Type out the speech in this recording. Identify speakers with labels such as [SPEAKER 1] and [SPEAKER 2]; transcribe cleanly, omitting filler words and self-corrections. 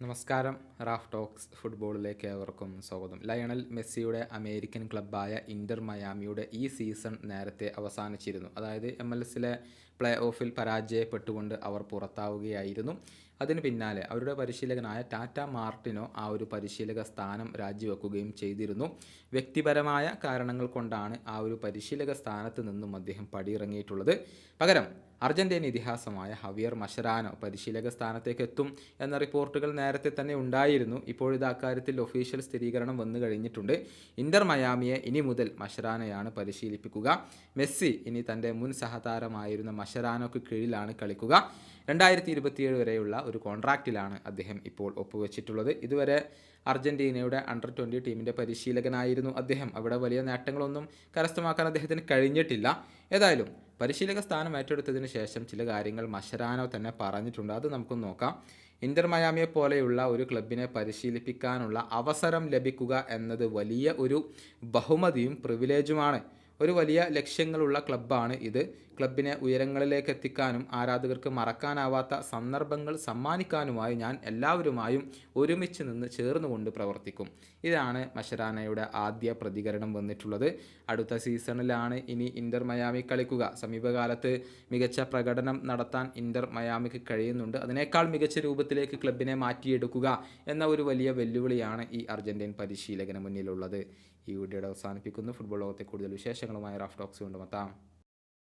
[SPEAKER 1] നമസ്കാരം. Raf talks ഫുട്ബോളിലേക്ക് ഏവർക്കും സ്വാഗതം. ലയണൽ മെസ്സിയുടെ അമേരിക്കൻ ക്ലബ്ബായ ഇന്റർ മയാമിയുടെ ഈ സീസൺ നേരത്തെ അവസാനിച്ചിരുന്നു. അതായത് MLS പ്ലേ ഓഫിൽ പരാജയപ്പെട്ടുകൊണ്ട് അവർ പുറത്താവുകയായിരുന്നു. അതിന് പിന്നാലെ അവരുടെ പരിശീലകനായ ടാറ്റ മാർട്ടിനോ ആ ഒരു പരിശീലക സ്ഥാനം രാജിവെക്കുകയും ചെയ്തിരുന്നു. വ്യക്തിപരമായ കാരണങ്ങൾ കൊണ്ടാണ് ആ ഒരു പരിശീലക സ്ഥാനത്ത് നിന്നും അദ്ദേഹം പടിയിറങ്ങിയിട്ടുള്ളത്. പകരം അർജന്റീന ഇതിഹാസമായ ഹവിയർ മഷരാനോ പരിശീലക സ്ഥാനത്തേക്ക് എത്തും എന്ന റിപ്പോർട്ടുകൾ നേരത്തെ തന്നെ ഉണ്ടായിരുന്നു. ഇപ്പോഴിത് അക്കാര്യത്തിൽ ഒഫീഷ്യൽ സ്ഥിരീകരണം വന്നു കഴിഞ്ഞിട്ടുണ്ട്. ഇന്റർ മയാമിയെ ഇനി മുതൽ മഷരാനോയാണ് പരിശീലിപ്പിക്കുക. മെസ്സി ഇനി തൻ്റെ മുൻ സഹതാരമായിരുന്ന മഷരാനോക്ക് കീഴിലാണ് കളിക്കുക. 2027 വരെയുള്ള ഒരു കോൺട്രാക്റ്റിലാണ് അദ്ദേഹം ഇപ്പോൾ ഒപ്പുവെച്ചിട്ടുള്ളത്. ഇതുവരെ അർജന്റീനയുടെ അണ്ടർ 20 ടീമിൻ്റെ പരിശീലകനായിരുന്നു അദ്ദേഹം. അവിടെ വലിയ നേട്ടങ്ങളൊന്നും കരസ്ഥമാക്കാൻ അദ്ദേഹത്തിന് കഴിഞ്ഞിട്ടില്ല. ഏതായാലും പരിശീലക സ്ഥാനം ഏറ്റെടുത്തതിന് ശേഷം ചില കാര്യങ്ങൾ മഷരാനോ തന്നെ പറഞ്ഞിട്ടുണ്ട്. അത് നമുക്കൊന്ന് നോക്കാം. ഇന്റർ മയാമിയെ പോലെയുള്ള ഒരു ക്ലബിനെ പരിശീലിപ്പിക്കാനുള്ള അവസരം ലഭിക്കുക എന്നത് വലിയ ഒരു ബഹുമതിയും പ്രിവിലേജുമാണ്. ഒരു വലിയ ലക്ഷ്യങ്ങളുള്ള ക്ലബ്ബാണ് ഇത്. ക്ലബിനെ ഉയരങ്ങളിലേക്ക് എത്തിക്കാനും ആരാധകർക്ക് മറക്കാനാവാത്ത സന്ദർഭങ്ങൾ സമ്മാനിക്കാനുമായി ഞാൻ എല്ലാവരുമായും ഒരുമിച്ച് നിന്ന് ചേർന്നുകൊണ്ട് പ്രവർത്തിക്കും. ഇതാണ് മഷരാനയുടെ ആദ്യ പ്രതികരണം വന്നിട്ടുള്ളത്. അടുത്ത സീസണിലാണ് ഇനി ഇന്റർ മയാമി കളിക്കുക. സമീപകാലത്ത് മികച്ച പ്രകടനം നടത്താൻ ഇന്റർ മയാമിക്ക് കഴിയുന്നുണ്ട്. അതിനേക്കാൾ മികച്ച രൂപത്തിലേക്ക് ക്ലബിനെ മാറ്റിയെടുക്കുക എന്ന ഒരു വലിയ വെല്ലുവിളിയാണ് ഈ അർജന്റീൻ പരിശീലകന് മുന്നിലുള്ളത്. ഈ വീഡിയോയുടെ അവസാനിപ്പിക്കുന്നു. ഫുട്ബോൾ ലോകത്തെ കൂടുതൽ വിശേഷങ്ങളുമായി റാഫ് ടോക്സ് കൊണ്ടുമെത്താം.